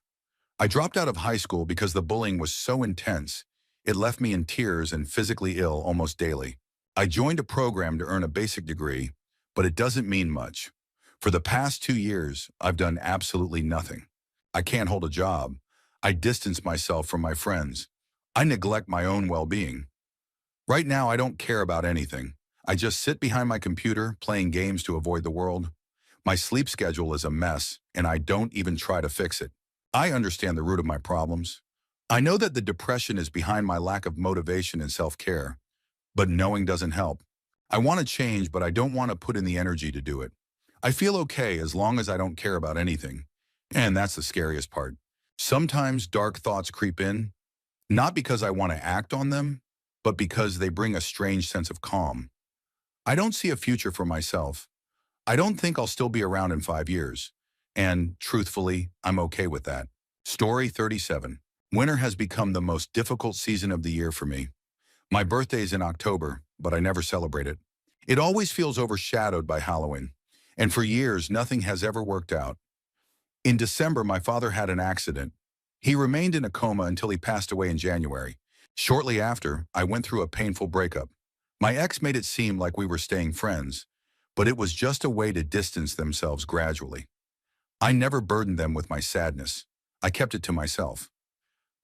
I dropped out of high school because the bullying was so intense, it left me in tears and physically ill almost daily. I joined a program to earn a basic degree, but it doesn't mean much. For the past 2 years, I've done absolutely nothing. I can't hold a job. I distance myself from my friends. I neglect my own well-being. Right now, I don't care about anything. I just sit behind my computer playing games to avoid the world. My sleep schedule is a mess, and I don't even try to fix it. I understand the root of my problems. I know that the depression is behind my lack of motivation and self-care, but knowing doesn't help. I want to change, but I don't want to put in the energy to do it. I feel okay as long as I don't care about anything. And that's the scariest part. Sometimes dark thoughts creep in, not because I want to act on them, but because they bring a strange sense of calm. I don't see a future for myself. I don't think I'll still be around in 5 years. And, truthfully, I'm okay with that. Story 37. Winter has become the most difficult season of the year for me. My birthday's in October, but I never celebrate it. It always feels overshadowed by Halloween. And for years, nothing has ever worked out. In December, my father had an accident. He remained in a coma until he passed away in January. Shortly after, I went through a painful breakup. My ex made it seem like we were staying friends, but it was just a way to distance themselves gradually. I never burdened them with my sadness. I kept it to myself.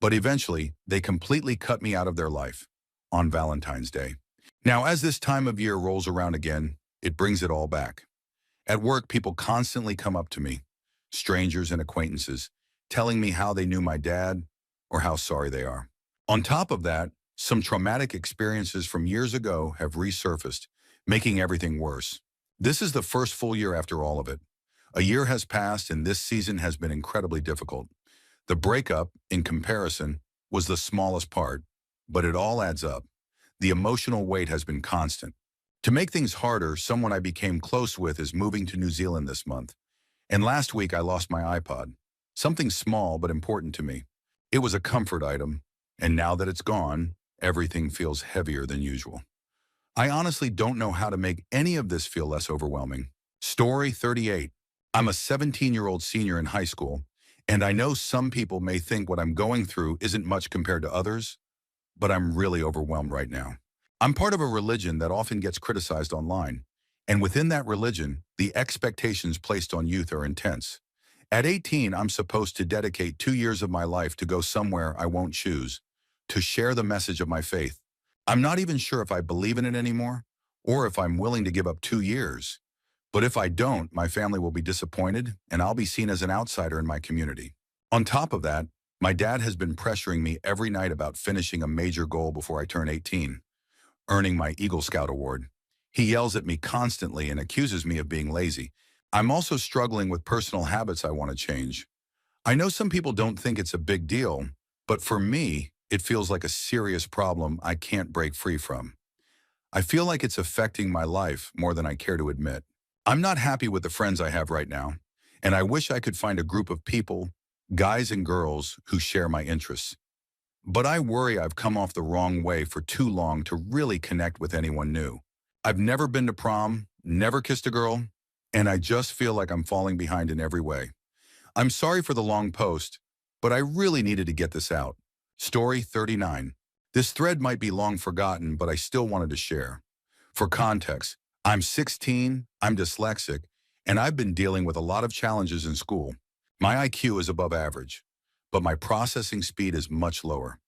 But eventually, they completely cut me out of their life on Valentine's Day. Now, as this time of year rolls around again, it brings it all back. At work, people constantly come up to me, strangers and acquaintances, telling me how they knew my dad or how sorry they are. On top of that, some traumatic experiences from years ago have resurfaced, making everything worse. This is the first full year after all of it. A year has passed and this season has been incredibly difficult. The breakup, in comparison, was the smallest part, but it all adds up. The emotional weight has been constant. To make things harder, someone I became close with is moving to New Zealand this month. And last week I lost my iPod. Something small but important to me. It was a comfort item, and now that it's gone, everything feels heavier than usual. I honestly don't know how to make any of this feel less overwhelming. Story 38. I'm a 17-year-old senior in high school, and I know some people may think what I'm going through isn't much compared to others, but I'm really overwhelmed right now. I'm part of a religion that often gets criticized online, and within that religion, the expectations placed on youth are intense. At 18, I'm supposed to dedicate 2 years of my life to go somewhere I won't choose, to share the message of my faith. I'm not even sure if I believe in it anymore, or if I'm willing to give up 2 years. But if I don't, my family will be disappointed, and I'll be seen as an outsider in my community. On top of that, my dad has been pressuring me every night about finishing a major goal before I turn 18, earning my Eagle Scout award. He yells at me constantly and accuses me of being lazy. I'm also struggling with personal habits I want to change. I know some people don't think it's a big deal, but for me, it feels like a serious problem I can't break free from. I feel like it's affecting my life more than I care to admit. I'm not happy with the friends I have right now, and I wish I could find a group of people, guys and girls, who share my interests. But I worry I've come off the wrong way for too long to really connect with anyone new. I've never been to prom, never kissed a girl, and I just feel like I'm falling behind in every way. I'm sorry for the long post, but I really needed to get this out. Story 39. This thread might be long forgotten, but I still wanted to share. For context, I'm 16, I'm dyslexic, and I've been dealing with a lot of challenges in school. My IQ is above average, but my processing speed is much lower.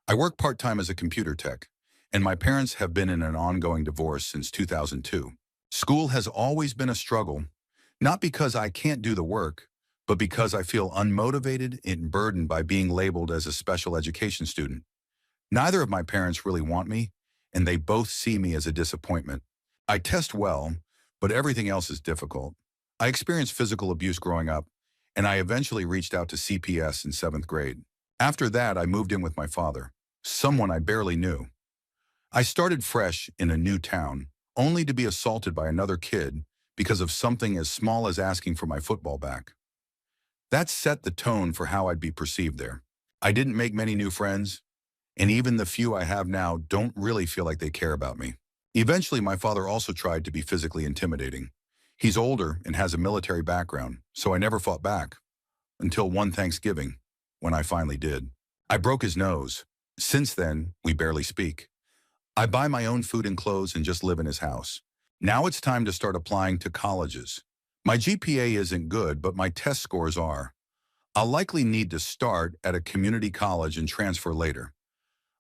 I work part-time as a computer tech, and my parents have been in an ongoing divorce since 2002. School has always been a struggle, not because I can't do the work, but because I feel unmotivated and burdened by being labeled as a special education student. Neither of my parents really want me, and they both see me as a disappointment. I test well, but everything else is difficult. I experienced physical abuse growing up, and I eventually reached out to CPS in 7th grade. After that, I moved in with my father, someone I barely knew. I started fresh in a new town, only to be assaulted by another kid because of something as small as asking for my football back. That set the tone for how I'd be perceived there. I didn't make many new friends, and even the few I have now don't really feel like they care about me. Eventually, my father also tried to be physically intimidating. He's older and has a military background, so I never fought back. Until one Thanksgiving, when I finally did. I broke his nose. Since then, we barely speak. I buy my own food and clothes and just live in his house. Now it's time to start applying to colleges. My GPA isn't good, but my test scores are. I'll likely need to start at a community college and transfer later.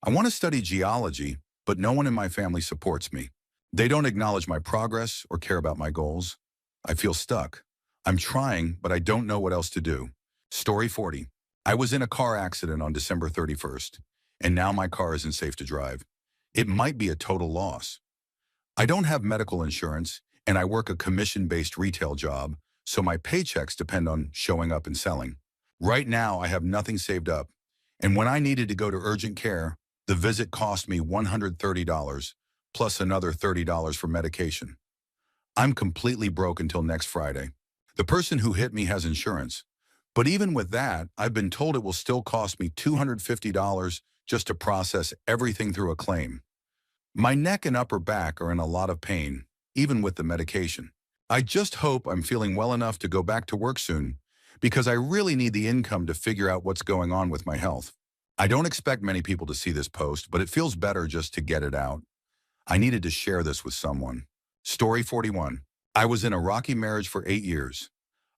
I want to study geology, but no one in my family supports me. They don't acknowledge my progress or care about my goals. I feel stuck. I'm trying, but I don't know what else to do. Story 40. I was in a car accident on December 31st, and now my car isn't safe to drive. It might be a total loss. I don't have medical insurance, and I work a commission-based retail job, so my paychecks depend on showing up and selling. Right now, I have nothing saved up, and when I needed to go to urgent care, the visit cost me $130, plus another $30 for medication. I'm completely broke until next Friday. The person who hit me has insurance, but even with that, I've been told it will still cost me $250 just to process everything through a claim. My neck and upper back are in a lot of pain, even with the medication. I just hope I'm feeling well enough to go back to work soon, because I really need the income to figure out what's going on with my health. I don't expect many people to see this post, but it feels better just to get it out. I needed to share this with someone. Story 41. I was in a rocky marriage for 8 years.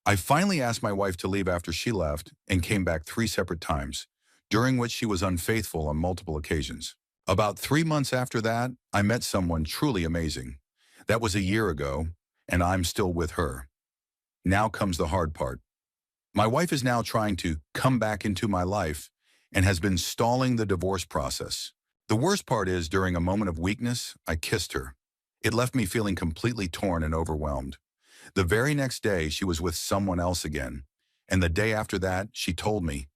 I finally asked my wife to leave after she left and came back 3 separate times, during which she was unfaithful on multiple occasions. About 3 months after that, I met someone truly amazing. That was a year ago, and I'm still with her. Now comes the hard part. My wife is now trying to come back into my life and has been stalling the divorce process. The worst part is, during a moment of weakness, I kissed her. It left me feeling completely torn and overwhelmed. The very next day, she was with someone else again, and the day after that, she told me,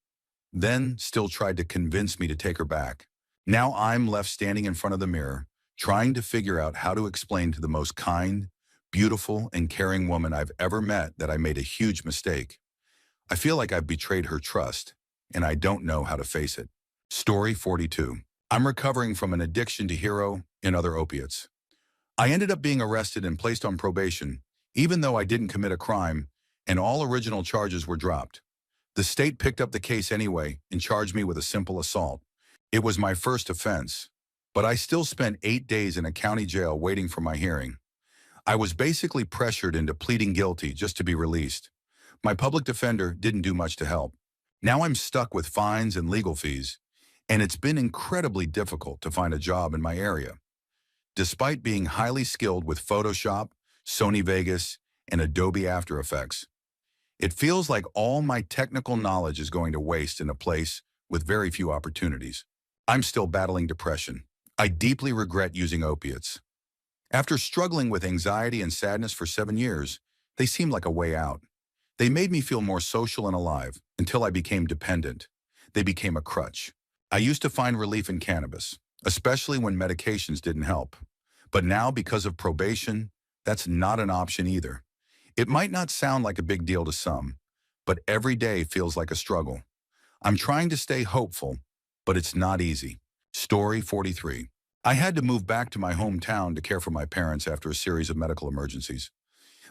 then still tried to convince me to take her back. Now I'm left standing in front of the mirror, trying to figure out how to explain to the most kind, beautiful, and caring woman I've ever met that I made a huge mistake. I feel like I've betrayed her trust, and I don't know how to face it. Story 42. I'm recovering from an addiction to hero and other opiates. I ended up being arrested and placed on probation, even though I didn't commit a crime, and all original charges were dropped. The state picked up the case anyway and charged me with a simple assault. It was my first offense, but I still spent 8 days in a county jail waiting for my hearing. I was basically pressured into pleading guilty just to be released. My public defender didn't do much to help. Now I'm stuck with fines and legal fees, and it's been incredibly difficult to find a job in my area. Despite being highly skilled with Photoshop, Sony Vegas, and Adobe After Effects, it feels like all my technical knowledge is going to waste in a place with very few opportunities. I'm still battling depression. I deeply regret using opiates. After struggling with anxiety and sadness for 7 years, they seemed like a way out. They made me feel more social and alive until I became dependent. They became a crutch. I used to find relief in cannabis, especially when medications didn't help. But now, because of probation, that's not an option either. It might not sound like a big deal to some, but every day feels like a struggle. I'm trying to stay hopeful, but it's not easy. Story 43. I had to move back to my hometown to care for my parents after a series of medical emergencies.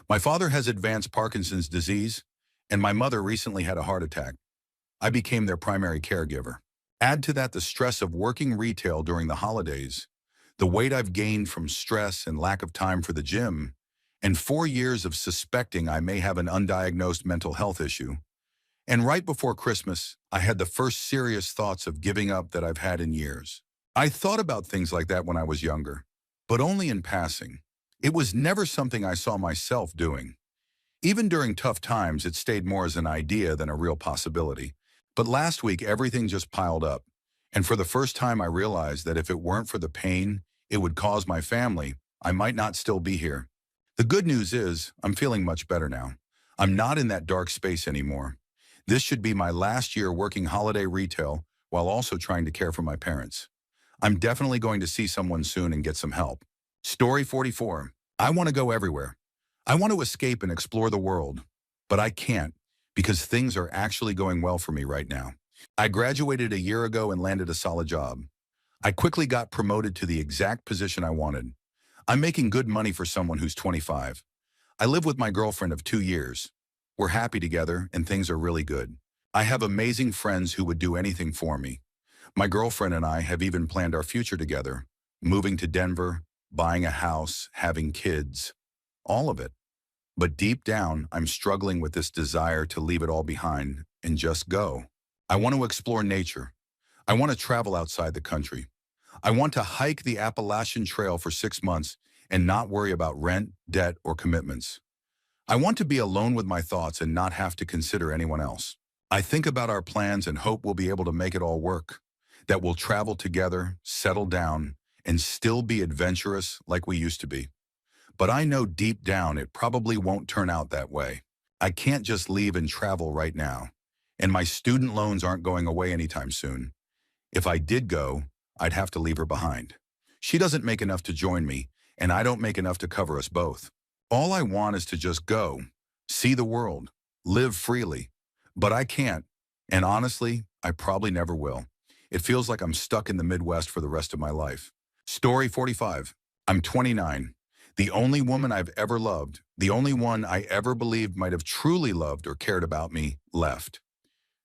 My father has advanced Parkinson's disease, and my mother recently had a heart attack. I became their primary caregiver. Add to that the stress of working retail during the holidays, the weight I've gained from stress and lack of time for the gym, and 4 years of suspecting I may have an undiagnosed mental health issue. And right before Christmas, I had the first serious thoughts of giving up that I've had in years. I thought about things like that when I was younger, but only in passing. It was never something I saw myself doing. Even during tough times, it stayed more as an idea than a real possibility. But last week, everything just piled up. And for the first time, I realized that if it weren't for the pain it would cause my family, I might not still be here. The good news is, I'm feeling much better now. I'm not in that dark space anymore. This should be my last year working holiday retail while also trying to care for my parents. I'm definitely going to see someone soon and get some help. Story 44. I want to go everywhere. I want to escape and explore the world, but I can't because things are actually going well for me right now. I graduated a year ago and landed a solid job. I quickly got promoted to the exact position I wanted. I'm making good money for someone who's 25. I live with my girlfriend of 2 years. We're happy together and things are really good. I have amazing friends who would do anything for me. My girlfriend and I have even planned our future together, moving to Denver, buying a house, having kids, all of it. But deep down, I'm struggling with this desire to leave it all behind and just go. I want to explore nature. I want to travel outside the country. I want to hike the Appalachian Trail for 6 months and not worry about rent, debt, or commitments. I want to be alone with my thoughts and not have to consider anyone else. I think about our plans and hope we'll be able to make it all work, that we'll travel together, settle down, and still be adventurous like we used to be. But I know deep down it probably won't turn out that way. I can't just leave and travel right now. And my student loans aren't going away anytime soon. If I did go, I'd have to leave her behind. She doesn't make enough to join me, and I don't make enough to cover us both. All I want is to just go, see the world, live freely. But I can't, and honestly, I probably never will. It feels like I'm stuck in the Midwest for the rest of my life. Story 45. I'm 29. The only woman I've ever loved, the only one I ever believed might have truly loved or cared about me, left.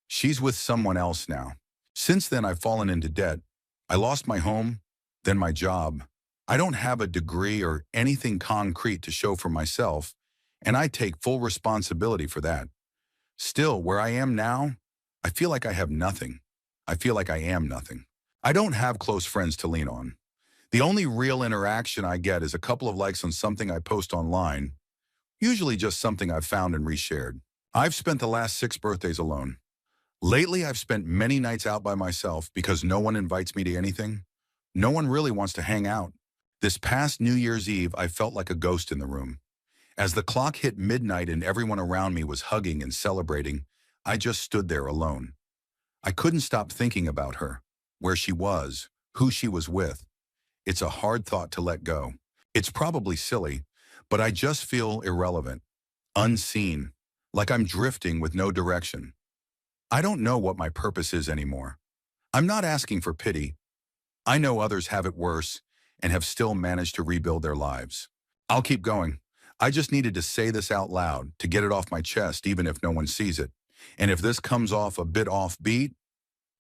She's with someone else now. Since then, I've fallen into debt. I lost my home, then my job. I don't have a degree or anything concrete to show for myself, and I take full responsibility for that. Still, where I am now, I feel like I have nothing. I feel like I am nothing. I don't have close friends to lean on. The only real interaction I get is a couple of likes on something I post online, usually just something I've found and reshared. I've spent the last 6 birthdays alone. Lately, I've spent many nights out by myself because no one invites me to anything. No one really wants to hang out. This past New Year's Eve, I felt like a ghost in the room. As the clock hit midnight and everyone around me was hugging and celebrating, I just stood there alone. I couldn't stop thinking about her, where she was, who she was with. It's a hard thought to let go. It's probably silly, but I just feel irrelevant, unseen, like I'm drifting with no direction. I don't know what my purpose is anymore. I'm not asking for pity. I know others have it worse and have still managed to rebuild their lives. I'll keep going. I just needed to say this out loud, to get it off my chest even if no one sees it. And if this comes off a bit offbeat,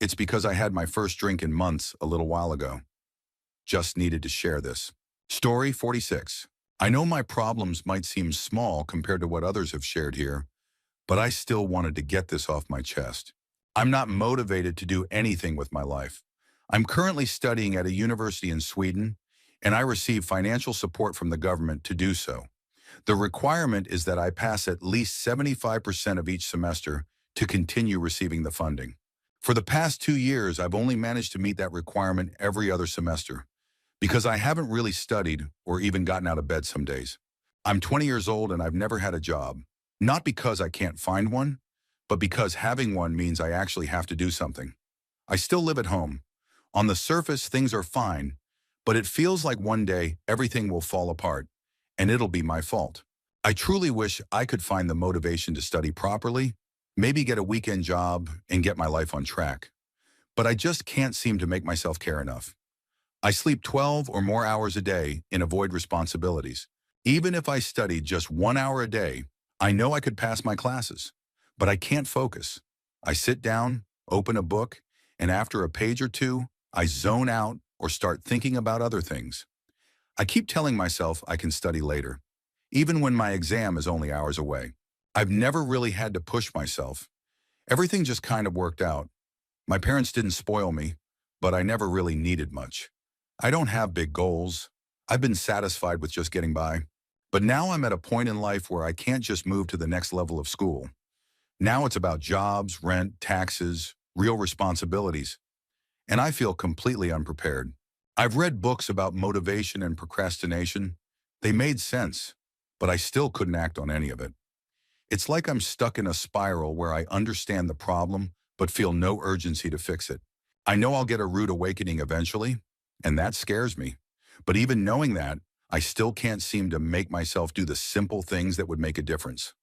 it's because I had my first drink in months a little while ago. Just needed to share this. Story 46. I know my problems might seem small compared to what others have shared here, but I still wanted to get this off my chest. I'm not motivated to do anything with my life. I'm currently studying at a university in Sweden, and I receive financial support from the government to do so. The requirement is that I pass at least 75% of each semester to continue receiving the funding. For the past 2 years, I've only managed to meet that requirement every other semester because I haven't really studied or even gotten out of bed some days. I'm 20 years old and I've never had a job, not because I can't find one, but because having one means I actually have to do something. I still live at home. On the surface, things are fine, but it feels like one day everything will fall apart, and it'll be my fault. I truly wish I could find the motivation to study properly, maybe get a weekend job and get my life on track. But I just can't seem to make myself care enough. I sleep 12 or more hours a day and avoid responsibilities. Even if I studied just 1 hour a day, I know I could pass my classes, but I can't focus. I sit down, open a book, and after a page or two, I zone out or start thinking about other things. I keep telling myself I can study later, even when my exam is only hours away. I've never really had to push myself. Everything just kind of worked out. My parents didn't spoil me, but I never really needed much. I don't have big goals. I've been satisfied with just getting by. But now I'm at a point in life where I can't just move to the next level of school. Now it's about jobs, rent, taxes, real responsibilities. And I feel completely unprepared. I've read books about motivation and procrastination. They made sense, but I still couldn't act on any of it. It's like I'm stuck in a spiral where I understand the problem, but feel no urgency to fix it. I know I'll get a rude awakening eventually, and that scares me. But even knowing that, I still can't seem to make myself do the simple things that would make a difference.